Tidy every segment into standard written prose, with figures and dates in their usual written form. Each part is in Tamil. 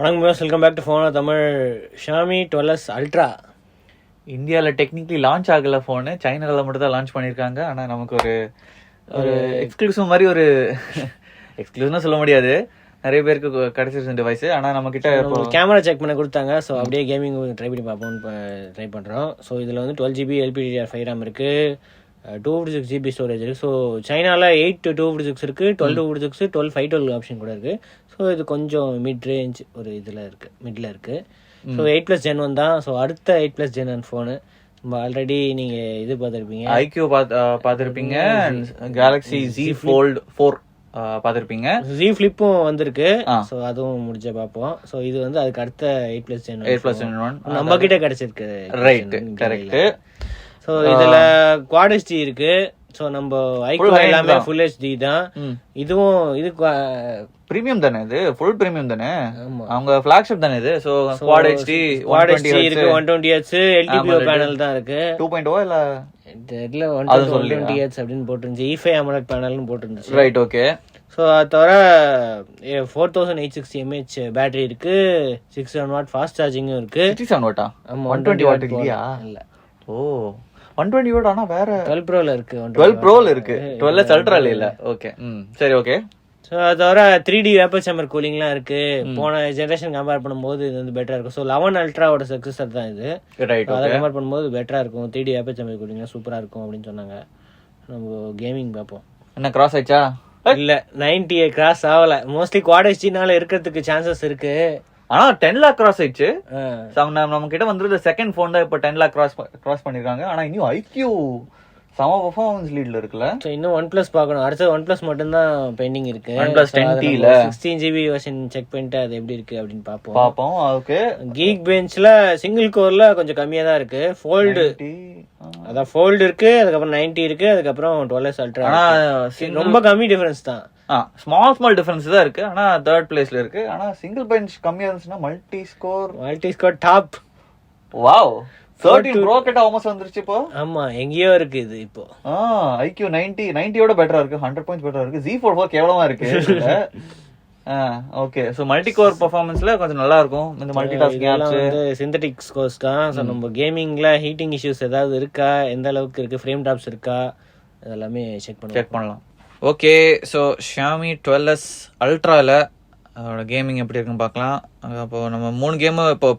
வணக்கம் viewers, welcome back to phone Tamil. Xiaomi 12s Ultra இந்தியாவில் டெக்னிக்கலி லான்ச் ஆகல ஃபோனு, சைனாவில் மட்டும் தான் லான்ச் பண்ணியிருக்காங்க. ஆனால் நமக்கு ஒரு எக்ஸ்க்ளூசிவ் மாதிரி ஒரு எக்ஸ்க்ளூசிவ்னு சொல்ல முடியாது, நிறைய பேருக்கு கிடைச்சிருந்த டிவைஸ். ஆனால் நம்மக்கிட்ட இப்போ கேமரா செக் பண்ண கொடுத்தாங்க. ஸோ அப்படியே கேமிங் ட்ரை பண்ணி பார்ப்போம்னு ட்ரை பண்ணுறோம். ஸோ இதில் வந்து 12GB LPDDR5 RAM இருக்குது, 256GB ஸ்டோரேஜ் இருக்குது. ஸோ சைனாவில் 8 256 இருக்குது, 12 256, 12 512 ஆப்ஷன் கூட இருக்குது. ஸோ இது கொஞ்சம் மிட் ரேஞ்ச் ஒரு இதில் இருக்குது, மிடில் இருக்குது. ஸோ 8+ Gen 1 தான். ஸோ அடுத்த 8+ Gen 1 ஃபோனு நம்ம ஆல்ரெடி நீங்கள் இது பார்த்துருப்பீங்க, ஐக்யூ பார்த்துருப்பீங்க, கேலக்ஸி Z Fold 4 பார்த்துருப்பீங்க, Z Flipம் வந்திருக்கு. ஸோ அதுவும் முடிஞ்ச பார்ப்போம். ஸோ இது வந்து அதுக்கு அடுத்த 8+ Gen 1 நம்ம கிட்ட கிடைச்சிருக்கு. Right, correct. ஸோ இதில் Quad HD இருக்கு. ஸோ நம்ம ஐக்யூ எல்லாமே ஃபுல் HD தான். இதுவும் இது பிரீமியம் தானே, இது ஃபுல் பிரீமியம் தானே, அவங்க ஃபிளாக்ஷிப் தானே இது. ஸோ Quad HD இருக்கு, 120Hz LTPO பேனல் தான் இருக்கு. 2.0 இல்ல தெரியல, 120Hz அப்படின்னு போட்டுருந்துச்சு. E5 AMOLED பேனல்னு போட்டுருந்துச்சு. Right, okay. ஸோ அது தவிர 4860 mAh பேட்டரி இருக்கு, 600 வாட் ஃபாஸ்ட் சார்ஜிங்கும் இருக்கு. 67 வாட்டா? 120 வாட் இல்லையா? இல்ல. ஓ, 120 வாட். ஆனா வேற 12 ப்ரோல இருக்கு, 12 ப்ரோல இருக்கு, 12s அல்ட்ரால இல்ல. ஓகே, சரி, ஓகே. ஸோ அது தவிர 3D வேப்பர் சேம்பர் கூலிங்லாம் இருக்கு. போன ஜென்ரேஷன் கம்பேர் பண்ணும்போது இது வந்து பெட்டரா இருக்கும். ஸோ 11 அல்ட்ராவோட சக்சஸர் தான் இது. ரைட், அதை கம்பேர் பண்ணும்போது பெட்டரா இருக்கும். 3D வேப்பர் சேம்பர் கூலிங்லாம் சூப்பரா இருக்கும் அப்படின்னு சொன்னாங்க. நம்ம கேமிங் பார்ப்போம். என்ன கிராஸ் ஆயிடுச்சா? இல்ல, 90 கிராஸ் ஆகல. மோஸ்ட்லி Quad HD-னால இருக்கிறதுக்கு சான்சஸ் இருக்கு. ஆனா 10 lakh கிராஸ் ஆயிடுச்சு. நம்ம கிட்ட வந்து செகண்ட் போன் தான் இப்ப 10 lakh கிராஸ் பண்ணிருக்காங்க. ஆனா இன்னும் ஐக்யூ சம பெர்ஃபார்மன்ஸ் லீட்ல இருக்குல்ல. சோ இன்னும் OnePlus பார்க்கணும். அடுத்து OnePlus மட்டும் தான் பெண்டிங் இருக்கு. OnePlus 10T ல 16GB வெர்ஷன் செக் பண்ணிட்டு அது எப்படி இருக்கு அப்படின்னு பாப்போம். ஓகே, Geek Benchல சிங்கிள் கோர்ல கொஞ்சம் கம்மியா தான் இருக்கு. ஃபோல்டு அதான் ஃபோல்டு இருக்கு, அதுக்கப்புறம் 90 இருக்கு, அதுக்கப்புறம் 12s Ultra. ஆனா ரொம்ப கம்மி டிஃபரன்ஸ் தான். ஸ்மால் டிஃபரன்ஸ் தான் இருக்கு. ஆனா தேர்ட் பிளேஸ்ல இருக்கு. ஆனா சிங்கிள் பெஞ்ச் கம்மியா இருந்துச்சுன்னா multi score top. Wow, 13 bro கிட்ட ஆல்மோஸ்ட் வந்துருச்சு இப்போ. ஆமா, எங்கேயோ இருக்கு இது இப்போ. ஐக்யூ 90யோட பெட்டரா இருக்கு, 100 பாயிண்ட்ஸ் பெட்டரா இருக்கு. Z Fold 4 கேவலமா இருக்கு. ஓகே, சோ மல்டி கோர் பெர்ஃபார்மன்ஸ்ல கொஞ்சம் நல்லா இருக்கும். இந்த மல்டி டாஸ்கிங் ஆப்ஸ் வந்து சிந்தெடிக் ஸ்கோர்ஸ் தான். சோ நம்ம கேமிங்ல ஹீட்டிங் இஷ்யூஸ் ஏதாவது இருக்கா, எந்த அளவுக்கு இருக்கு, ஃப்ரேம் ட்ராப்ஸ் இருக்கா, இதெல்லாம் செக் பண்ணலாம். ஓகே, ஸோ Xiaomi 12s அல்ட்ராவில் அதோட கேமிங் எப்படி இருக்குன்னு பார்க்கலாம். அப்போ நம்ம 3 கேமு இப்போ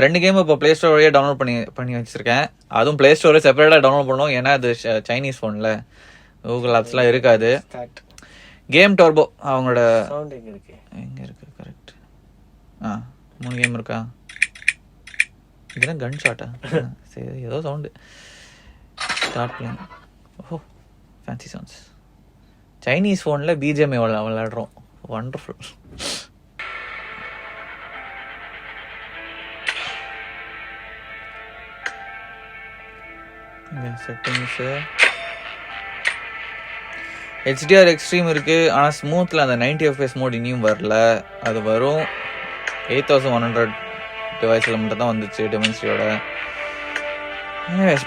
ரெண்டு கேமு இப்போ ப்ளே ஸ்டோர் வழியாக டவுன்லோட் பண்ணி வச்சுருக்கேன். அதுவும் ப்ளே ஸ்டோரை செப்பரேட்டாக டவுன்லோட் பண்ணுவோம், ஏன்னா அது சைனீஸ் ஃபோனில் கூகுள் ஆப்ஸ்லாம் இருக்காது. கேம் டர்போ அவங்களோட எங்கே இருக்கு? கரெக்ட். 3 கேம் இருக்கா? இதுதான் கன் ஷாட்டா? சரி, ஏதோ சவுண்டு. Start playing. ஓஹோ, ஃபேன்சி சவுண்ட்ஸ். சைனீஸ் ஃபோனில் பிஜிஎம்ஐ விளையாடுறோம். வண்டர்ஃபுல். செட்டிங்ஸு HDR எக்ஸ்ட்ரீம் இருக்குது. ஆனால் ஸ்மூத்தில் அந்த 90 FPS மோட் இனியும் வரல. அது வரும் 8100 டிவைஸில் மட்டும் தான் வந்துச்சு டெமென்ஸ்ட்ரியோட.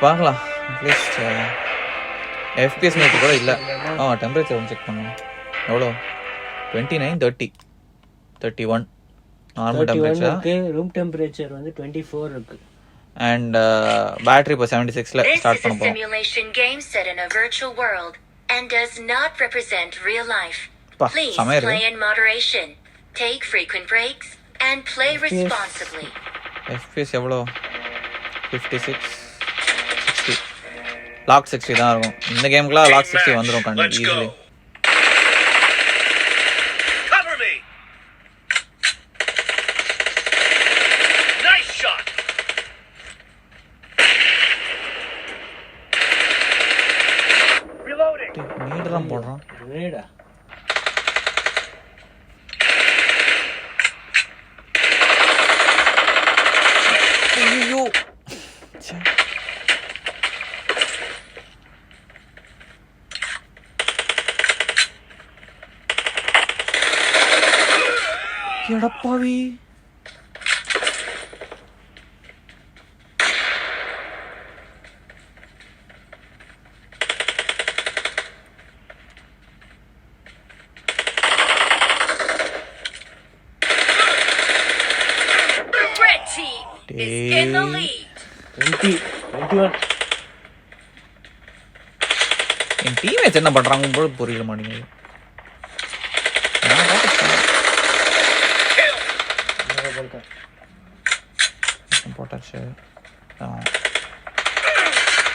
பார்க்கலாம். அட்லீஸ்ட் FPS மேட்டு கூட இல்லை. டெம்பரேச்சர் ஒன்று செக் பண்ணுவோம். எவ்வளோ? 29, 30, 31 நார்மல் டெம்பரேச்சர். ரூம் டெம்பரேச்சர் வந்து 24 இருக்கு. அண்ட் பேட்டரி இப்போ 76ல ஸ்டார்ட் பண்ண போறோம். Simulation game set in a virtual world and does not represent real life. Please play in moderation, take frequent breaks and play responsibly. FPS எவ்வளோ? 56, 60. லாக் 60 தான் இருக்கும். இந்த கேமுக்குலாம் லாக் 60 வந்துரும் கண்டிப்பா ஈஸிலி. நீடலாம் போடுறான். ரேடா ஐயோ, எடப்பாவி. 51. என் டீமேட்ஸ் என்ன பண்றாங்க போல புரியல மாட்டேங்குது. போட்டாச்சு.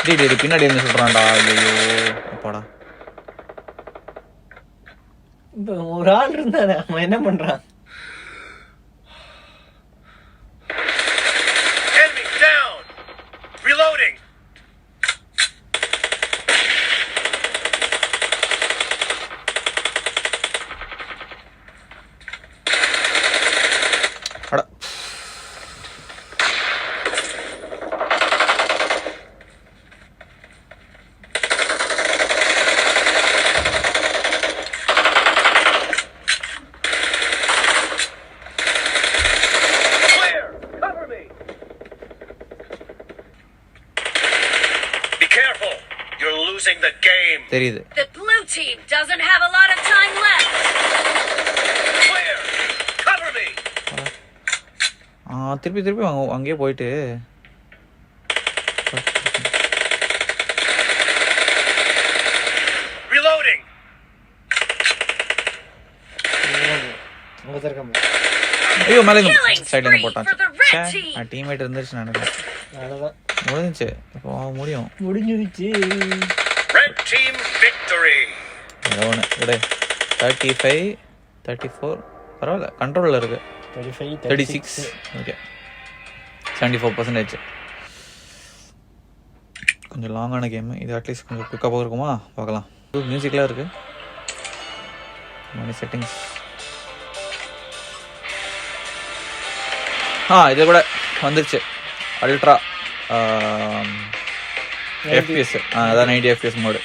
டேய் பின்னாடி இருந்து சொல்றான்டா. ஐயோ அப்பாடா. இப்போ ஒரு ஆள் இருந்தானே அவன் என்ன பண்றான்? தெரியுது. The blue team doesn't have a lot of time left. Clear. Cover me. திருப்பி அங்கேயே போயிட்டு reloading. ஐயோ மேலே சைடுல இருந்து போட்டாச்சு. டீம்மேட் இருந்துச்சு நினைக்கிறேன். அவ்வளவுதான் முடிஞ்சிச்சு. இப்போ முடிஞ்சிருச்சு. Red team victory. 35 34 பரவாயில்ல கண்ட்ரோல்ல இருக்கு. 35 36 ஓகே 74%. கொஞ்சம் லாங்கான கேம் இது. அட்லீஸ்ட் கொஞ்சம் குயிக்காக இருக்குமா பார்க்கலாம். மியூசிக்லாம் இருக்கு. மணி செட்டிங்ஸ் இது கூட வந்துருச்சு. அல்ட்ரா FPS அதான் 90 FPS மோடு.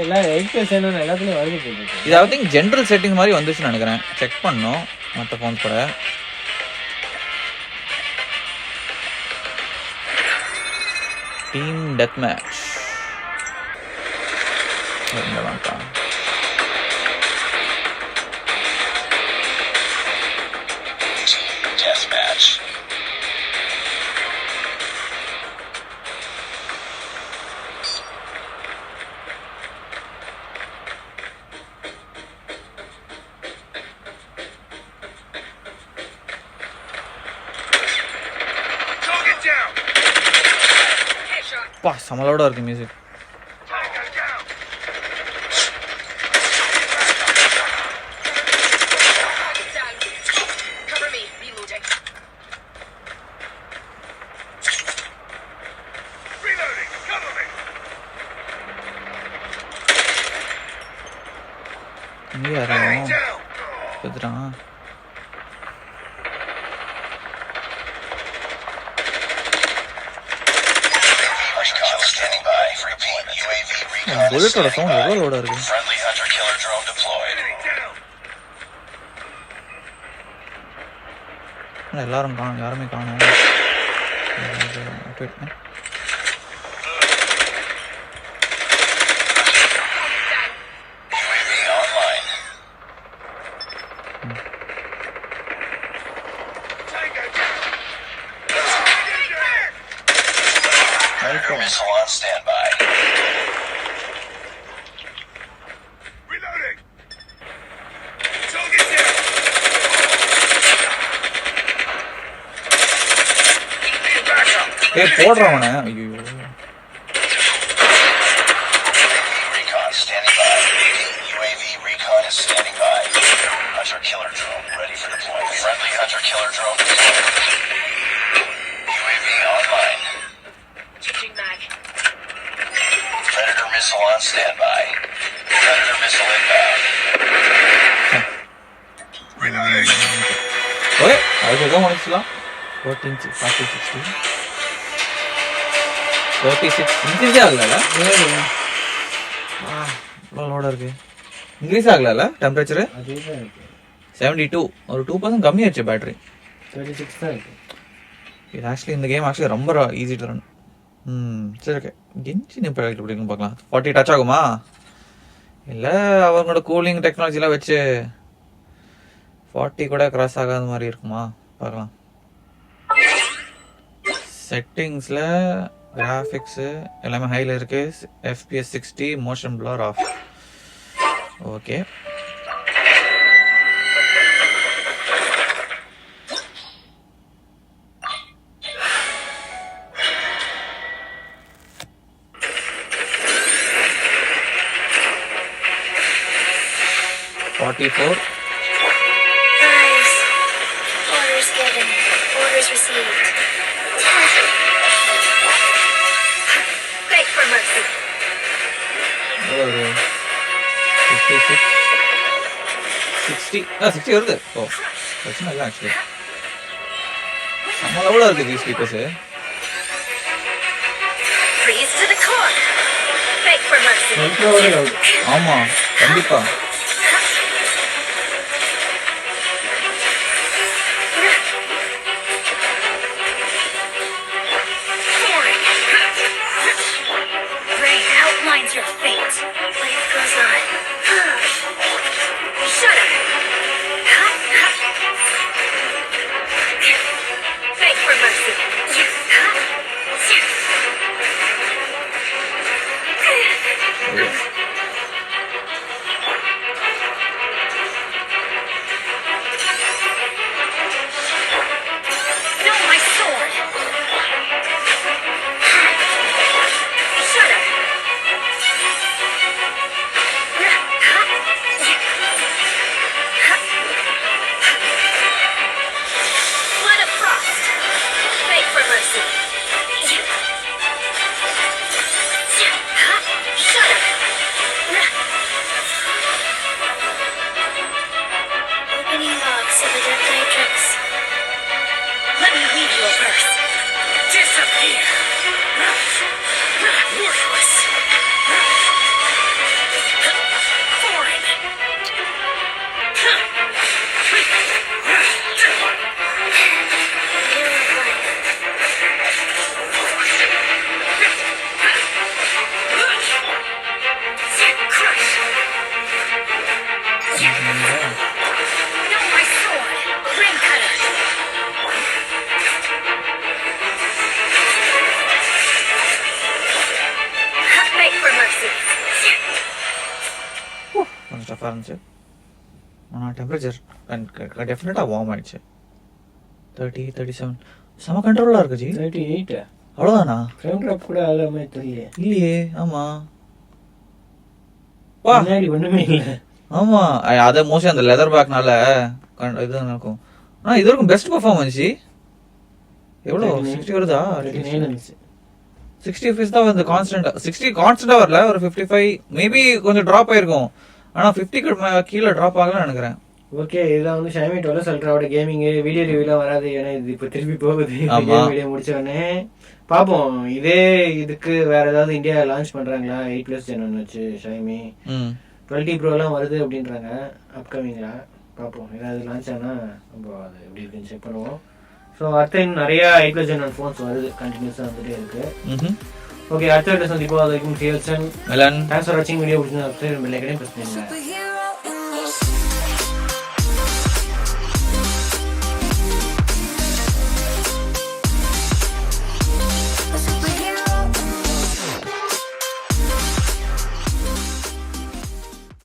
எல்லாம் 8 என்னன்னு எல்லாத்துலயும் வருது போகுது. இது ஐ திங்க் ஜெனரல் செட்டிங்ஸ் மாதிரி வந்துச்சுன்னு நினைக்கிறேன். செக் பண்ணோம் மற்ற ஃபோன் கூட. டீம் டெத் மேட்ச் பா சமலோட இருக்கு மியூசிக். புல்லட்டோட சவுண்ட் எவ்வளோ லோட இருக்கு. எல்லாரும் யாருமே காணும். போடுறவன ஐயோ ஓகே அதுக்கு முடிச்சலாம். 36 இன்க்ரீஸ் ஆகல. லோட இருக்கு. இன்க்ரீஸ் ஆகல டெம்பரேச்சர் 72 ஒரு 2% கம்மியாச்சு. பேட்டரி 36 தான் இருக்கு. இது ஆக்சுவலி இந்த கேம் ஆக்சுவலி ரொம்ப ஈஸி டு ரன். சரி ஓகே கென்ஷின் இப்போ எப்படின்னு பார்க்கலாம். 40 டச் ஆகுமா இல்லை அவங்களோட கூலிங் டெக்னாலஜிலாம் வச்சு 40 கூட கிராஸ் ஆகாத மாதிரி இருக்குமா பார்க்கலாம். செட்டிங்ஸில் கிராஃபிக்ஸு எல்லாமே ஹையில் இருக்குது. FPS 60, motion blur off. Okay, Guys, orders given, orders received. Beg for mercy. 56, 60, 60 வருது. ஓ, பிரச்சனை இல்லை ஆக்சுவலி. நம்ம எவ்வளோ இருக்குது speakers? Freeze to the core. Beg for mercy. ஆமாம், கண்டிப்பாக. Your fate. Life goes on. Shut up. Beg for mercy. No, my sword. Shut up. கொஞ்சம் டஃபாக இருந்துச்சு. ஆனால் டெம்பரேச்சர் டெஃபினட்டாக வார்ம் ஆயிடுச்சு. 30, 37 செம கண்ட்ரோலாக இருக்கு ஜி. 38 அவ்வளோதானா? ஃப்ரேம் ட்ராப் கூட ஆகாம தெரியல. இல்லையே. ஆமாம், வா, முன்னாடி ஒன்றுமே இல்லை. ஆமாம், அதை மோஸ்ட்லி அந்த லெதர் பேக்னால இது இருக்கும். ஆனால் இது வரைக்கும் பெஸ்ட் பர்ஃபார்மன்ஸ் ஜி. எவ்வளோ 60 வருதா? 60 FPS தான் வந்து கான்ஸ்டன்டா. 60 கான்ஸ்டன்டா வரல, ஒரு 55 மேபி கொஞ்சம் ட்ராப் ஆயிருக்கும். ஆனால் 50 கீழே ட்ராப் ஆகலன்னு நினைக்கிறேன். ஓகே, இதுதான் வந்து Xiaomi 12 Ultraவோட கேமிங் வீடியோ ரிவ்யூலாம் வராது, ஏன்னா இது இப்போ திருப்பி போகுது. வீடியோ முடிச்ச உடனே பார்ப்போம். இதே இதுக்கு வேற ஏதாவது இந்தியா லான்ச் பண்றாங்களா? 8+ Gen 1 வச்சு Xiaomi 12T Proலாம் வருது அப்படின்றாங்க அப்கமிங்ல. பார்ப்போம், ஏதாவது லான்ச் ஆனால் நம்ம அது எப்படி இருக்குன்னு செக் பண்ணுவோம். ஸோ அடுத்த இன்னும் நிறைய 8+ Gen 1 ஃபோன்ஸ் வருது, கண்டினியூஸாக வந்துட்டே இருக்கு. ஓகே, அடுத்த வீடியோ சந்திப்போம். அது வரைக்கும் தேங்க்ஸ் ஃபார் வாட்சிங். வீடியோ பிடிச்சிருந்தா சப்ஸ்கிரைப் பெல் ஐகானை பிரஸ் பண்ணுங்க.